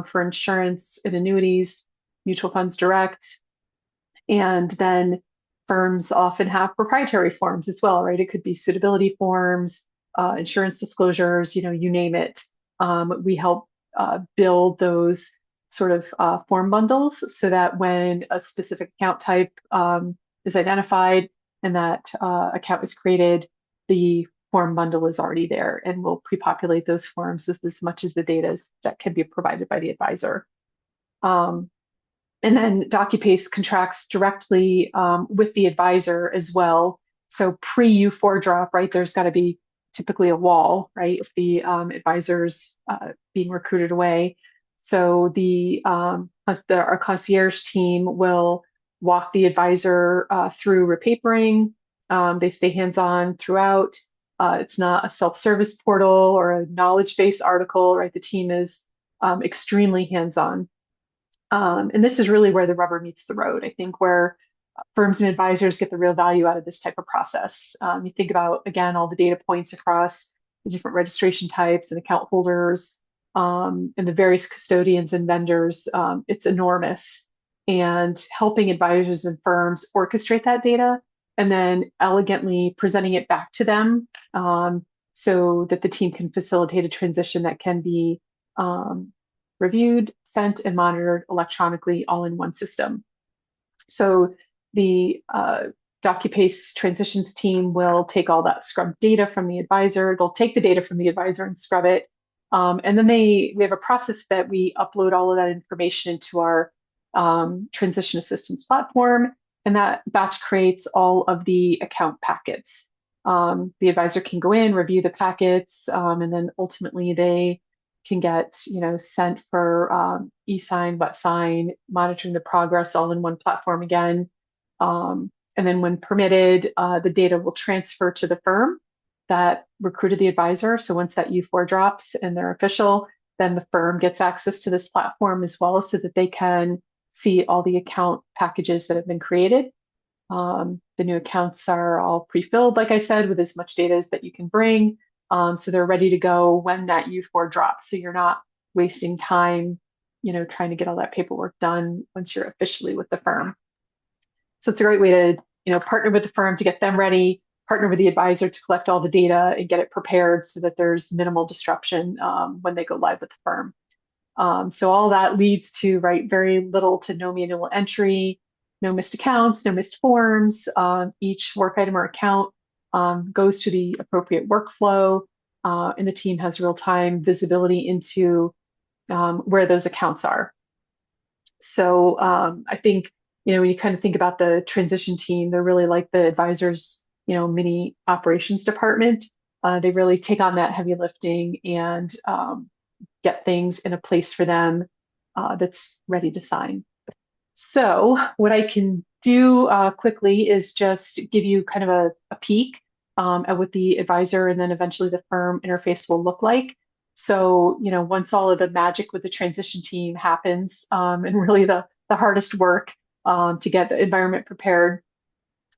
S2: for insurance and annuities, mutual funds direct. And then firms often have proprietary forms as well, right? It could be suitability forms, insurance disclosures, you name it. We help build those sort of form bundles so that when a specific account type is identified and that account is created, the form bundle is already there, and we'll pre-populate those forms with as much of the data that can be provided by the advisor. And then DocuPace contracts directly with the advisor as well. So pre-U4 drop, right, there's got to be typically a wall, right, if the advisor's being recruited away. So our concierge team will walk the advisor through repapering. They stay hands-on throughout. It's not a self-service portal or a knowledge base article, right? The team is extremely hands-on. And this is really where the rubber meets the road, I think, where firms and advisors get the real value out of this type of process. You think about, again, all the data points across the different registration types and account holders and the various custodians and vendors. It's enormous. And helping advisors and firms orchestrate that data and then elegantly presenting it back to them so that the team can facilitate a transition that can be reviewed, sent, and monitored electronically all in one system. So the DocuPace transitions team will take all that scrubbed data from the advisor. They'll take the data from the advisor and scrub it. And then we have a process that we upload all of that information into our transition assistance platform. And that batch creates all of the account packets. The advisor can go in, review the packets, and then ultimately they can get sent for e-sign, wet sign, monitoring the progress all in one platform again. And then when permitted, the data will transfer to the firm that recruited the advisor. So once that U4 drops and they're official, then the firm gets access to this platform as well so that they can see all the account packages that have been created. The new accounts are all pre-filled, like I said, with as much data as that you can bring. So they're ready to go when that U4 drops. So you're not wasting time, trying to get all that paperwork done once you're officially with the firm. So it's a great way to, partner with the firm to get them ready, partner with the advisor to collect all the data and get it prepared so that there's minimal disruption when they go live with the firm. So all that leads to, right, very little to no manual entry, no missed accounts, no missed forms. Each work item or account goes to the appropriate workflow, and the team has real-time visibility into where those accounts are. So I think when you kind of think about the transition team, they're really like the advisors, mini operations department. They really take on that heavy lifting and get things in a place for them that's ready to sign. So what I can do quickly is just give you kind of a peek at what the advisor and then eventually the firm interface will look like. So, once all of the magic with the transition team happens, and really the hardest work to get the environment prepared,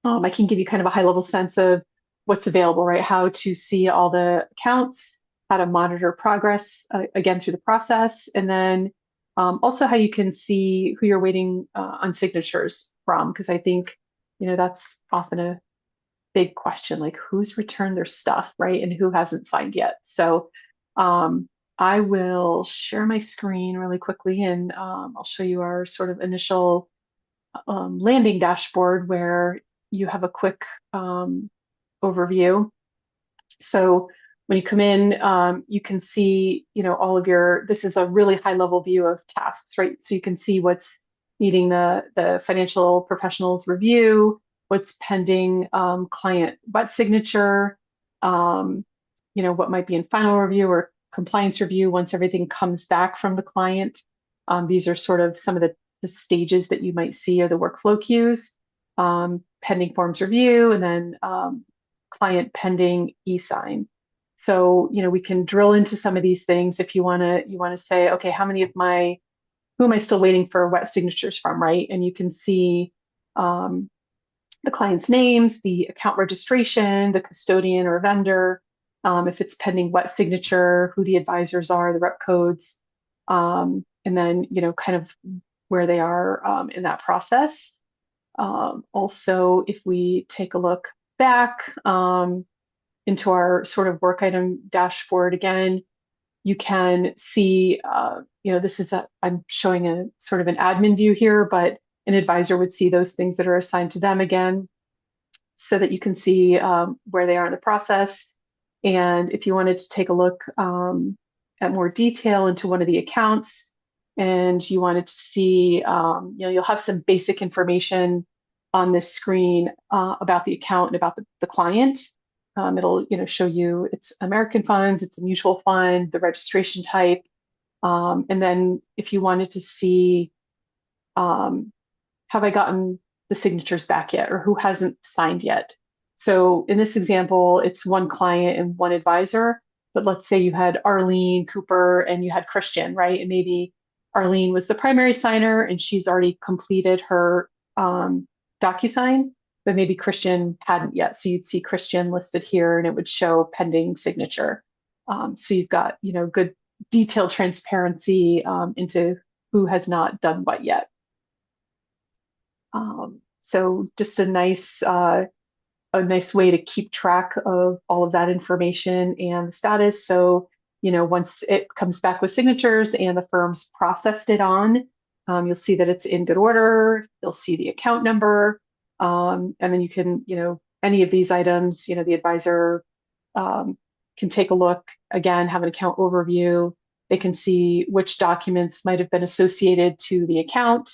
S2: I can give you kind of a high level sense of what's available, right? How to see all the accounts, how to monitor progress again through the process, and then also how you can see who you're waiting on signatures from, because I think, that's often a big question, like who's returned their stuff, right? And who hasn't signed yet. So I will share my screen really quickly and I'll show you our sort of initial landing dashboard where you have a quick overview. So when you come in, you can see, all of this is a really high level view of tasks, right? So you can see what's needing the financial professionals review, what's pending client wet signature, what might be in final review or compliance review once everything comes back from the client. These are sort of some of the stages that you might see are the workflow queues, pending forms review, and then client pending e-sign. So, we can drill into some of these things if you want to say, okay, who am I still waiting for wet signatures from, right? And you can see the client's names, the account registration, the custodian or vendor, if it's pending wet signature, who the advisors are, the rep codes, and then, kind of where they are in that process. Also, if we take a look back into our sort of work item dashboard again, you can see, I'm showing a sort of an admin view here, but an advisor would see those things that are assigned to them again so that you can see where they are in the process. And if you wanted to take a look at more detail into one of the accounts and you wanted to see, you'll have some basic information on this screen about the account and about the client. It'll, show you it's American funds, it's a mutual fund, the registration type. And then if you wanted to see, have I gotten the signatures back yet or who hasn't signed yet? So in this example, it's one client and one advisor, but let's say you had Arlene, Cooper, and you had Christian, right? And maybe Arlene was the primary signer and she's already completed her DocuSign, but maybe Christian hadn't yet. So you'd see Christian listed here and it would show pending signature. So you've got, good detailed transparency into who has not done what yet. So just a nice way to keep track of all of that information and the status. So, once it comes back with signatures and the firm's processed it on, you'll see that it's in good order. You'll see the account number. And then you can, any of these items, the advisor can take a look, again, have an account overview. They can see which documents might have been associated to the account.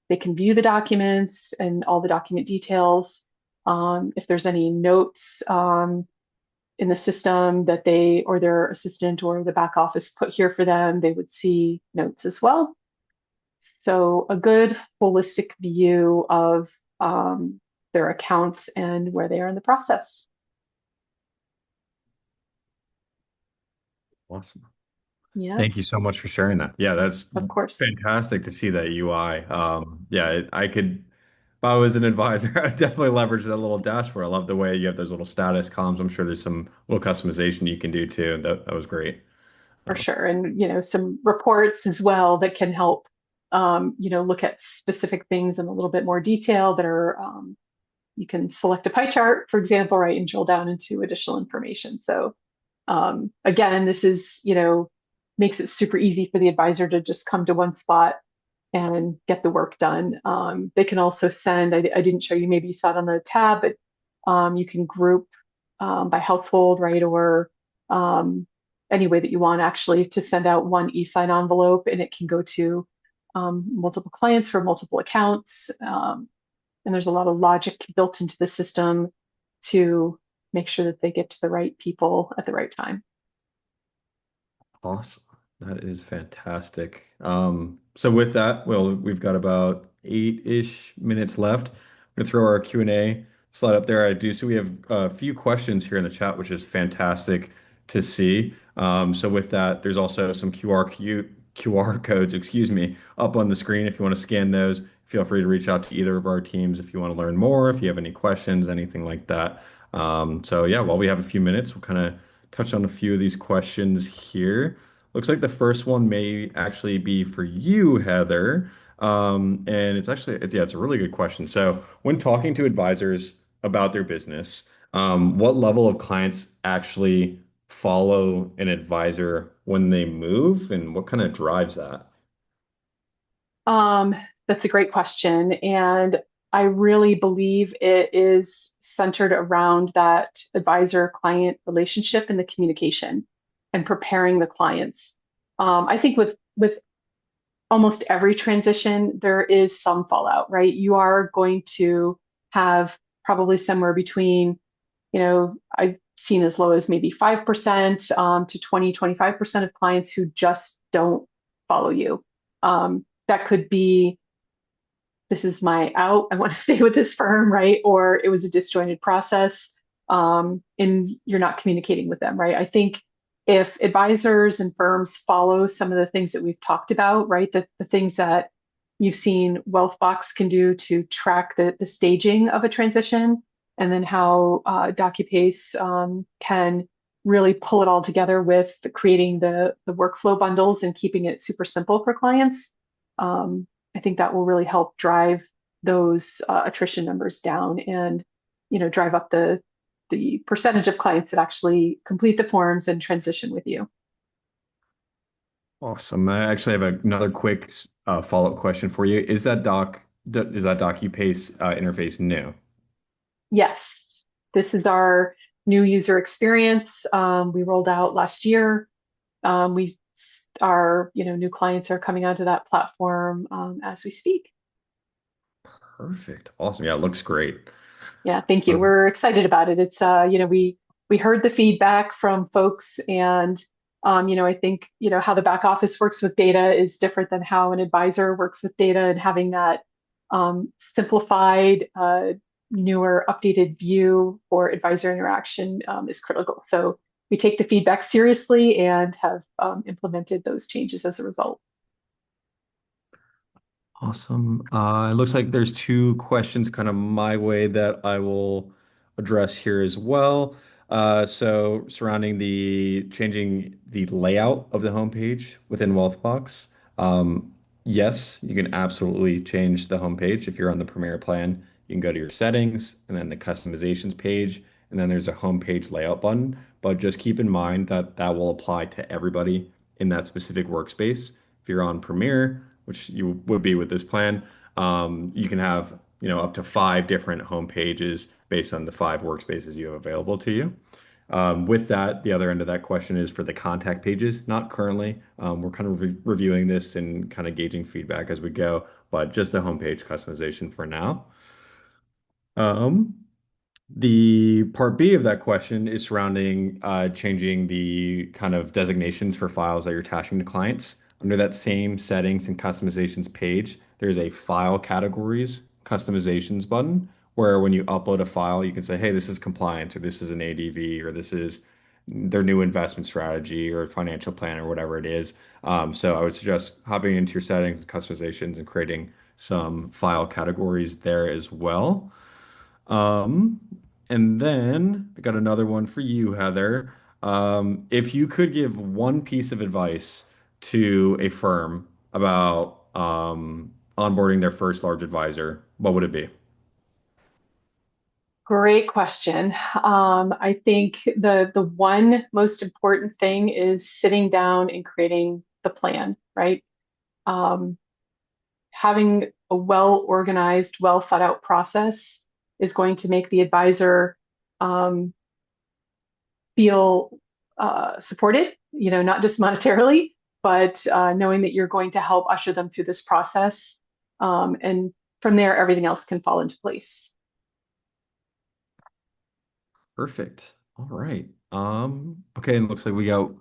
S2: They can view the documents and all the document details. If there's any notes in the system that they or their assistant or the back office put here for them, they would see notes as well. So a good holistic view of their accounts and where they are in the process.
S1: Awesome.
S2: Yeah,
S1: Thank you so much for sharing that. Yeah, that's
S2: of course.
S1: fantastic to see that UI. Yeah, I could, if I was an advisor, I'd definitely leverage that little dashboard. I love the way you have those little status columns. I'm sure there's some little customization you can do too. That was great.
S2: For sure. And, some reports as well that can help, look at specific things in a little bit more detail that are, you can select a pie chart, for example, right, and drill down into additional information. So again, this is, makes it super easy for the advisor to just come to one spot and get the work done. They can also send, I didn't show you, maybe you saw it on the tab, but you can group by household, right, or any way that you want actually to send out one e-sign envelope and it can go to multiple clients for multiple accounts. And there's a lot of logic built into the system to make sure that they get to the right people at the right time.
S1: Awesome. That is fantastic. So with that, well, we've got about 8-ish minutes left. I'm gonna throw our Q&A slide up there. I do so we have a few questions here in the chat, which is fantastic to see. So with that, there's also some QR codes, excuse me, up on the screen. If you want to scan those, feel free to reach out to either of our teams if you want to learn more, if you have any questions, anything like that. So yeah, while we have a few minutes, we'll kind of touch on a few of these questions here. Looks like the first one may actually be for you, Heather. And it's a really good question. So when talking to advisors about their business, what level of clients actually follow an advisor when they move, and what kind of drives that?
S2: Um, that's a great question. And I really believe it is centered around that advisor client relationship and the communication and preparing the clients. I think with almost every transition, there is some fallout, right? You are going to have probably somewhere between, I've seen as low as maybe 5% to 20, 25% of clients who just don't follow you. That could be, this is my out, I want to stay with this firm, right? Or it was a disjointed process, and you're not communicating with them, right? I think if advisors and firms follow some of the things that we've talked about, right, the things that you've seen Wealthbox can do to track the staging of a transition, and then how DocuPace can really pull it all together with creating the workflow bundles and keeping it super simple for clients. Um, I think that will really help drive those attrition numbers down and drive up the percentage of clients that actually complete the forms and transition with you.
S1: Awesome. I actually have another quick follow-up question for you. Is that DocuPace interface new?
S2: Yes, this is our new user experience. We rolled out last year. We our new clients are coming onto that platform as we speak.
S1: Perfect. Awesome. Yeah, it looks great.
S2: Yeah, thank you.
S1: Um,
S2: We're excited about it. It's we heard the feedback from folks, and I think how the back office works with data is different than how an advisor works with data, and having that simplified, newer, updated view for advisor interaction is critical. So we take the feedback seriously and have implemented those changes as a result.
S1: Awesome. It looks like there's two questions kind of my way that I will address here as well. So surrounding the changing the layout of the homepage within Wealthbox. Um, yes, you can absolutely change the homepage. If you're on the Premier plan, you can go to your settings and then the customizations page, and then there's a homepage layout button. But just keep in mind that that will apply to everybody in that specific workspace. If you're on Premier, which you would be with this plan, you can have up to 5 different home pages based on the 5 workspaces you have available to you. With that, the other end of that question is for the contact pages. Not currently. We're kind of reviewing this and kind of gauging feedback as we go, but just the homepage customization for now. Um, the part B of that question is surrounding changing the kind of designations for files that you're attaching to clients. Under that same settings and customizations page, there's a file categories customizations button where when you upload a file, you can say, hey, this is compliance, or this is an ADV, or this is their new investment strategy or financial plan or whatever it is. So I would suggest hopping into your settings, customizations, and creating some file categories there as well. Um, and then I got another one for you, Heather. If you could give one piece of advice to a firm about onboarding their first large advisor, what would it be?
S2: Great question. I think the one most important thing is sitting down and creating the plan, right? Um, Having a well organized, well thought out process is going to make the advisor um, feel supported, not just monetarily, but knowing that you're going to help usher them through this process. And from there, everything else can fall into place.
S1: Perfect. All right. Okay, and it looks like we got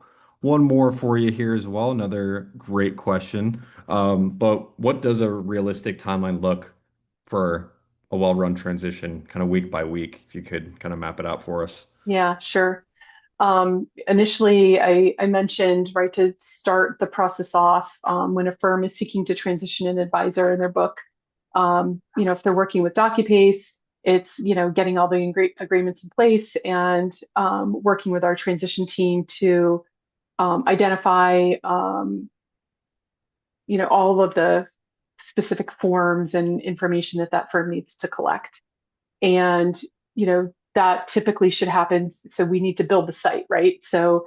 S1: one more for you here as well. Another great question. But what does a realistic timeline look for a well-run transition, kind of week by week, if you could kind of map it out for us?
S2: Yeah, sure. Initially, I mentioned, right, to start the process off when a firm is seeking to transition an advisor in their book. If they're working with DocuPace, it's, getting all the agreements in place and working with our transition team to identify, all of the specific forms and information that that firm needs to collect. And that typically should happen. So we need to build the site, right? So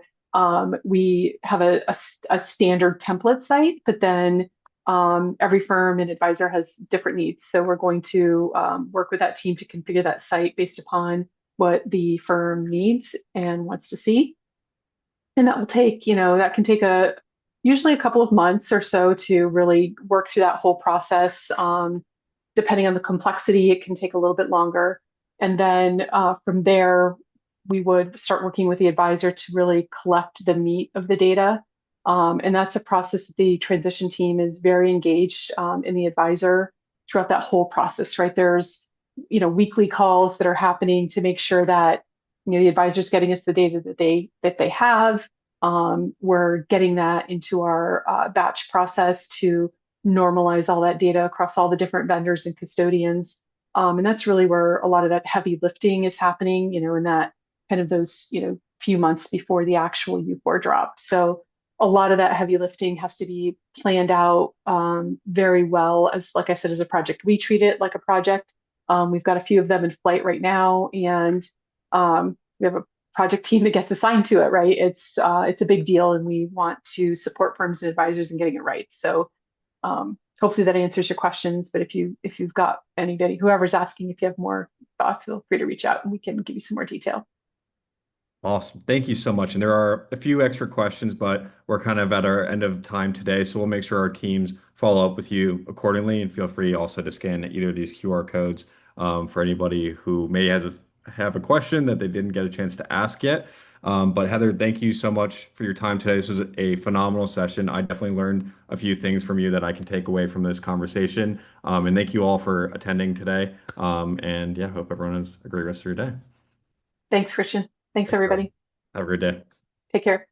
S2: we have a standard template site, but then every firm and advisor has different needs. So we're going to work with that team to configure that site based upon what the firm needs and wants to see. And that will take, that can take usually a couple of months or so to really work through that whole process. Depending on the complexity, it can take a little bit longer. And then from there, we would start working with the advisor to really collect the meat of the data. And that's a process that the transition team is very engaged in the advisor throughout that whole process, right? There's, weekly calls that are happening to make sure that, the advisor's getting us the data that they have. We're getting that into our batch process to normalize all that data across all the different vendors and custodians. And that's really where a lot of that heavy lifting is happening, in that kind of those, few months before the actual U4 drop. So a lot of that heavy lifting has to be planned out very well. As like I said, as a project, we treat it like a project. We've got a few of them in flight right now, and we have a project team that gets assigned to it. Right? It's a big deal, and we want to support firms and advisors in getting it right. So hopefully that answers your questions. But if you've got anybody, whoever's asking, if you have more thought, feel free to reach out and we can give you some more detail.
S1: Awesome. Thank you so much. And there are a few extra questions, but we're kind of at our end of time today. So we'll make sure our teams follow up with you accordingly. And feel free also to scan either of these QR codes for anybody who may have a question that they didn't get a chance to ask yet. But Heather, thank you so much for your time today. This was a phenomenal session. I definitely learned a few things from you that I can take away from this conversation. And thank you all for attending today. And yeah, hope everyone has a great rest of your day.
S2: Thanks, Christian. Thanks,
S1: Thanks, everyone.
S2: everybody.
S1: Have a great day.
S2: Take care.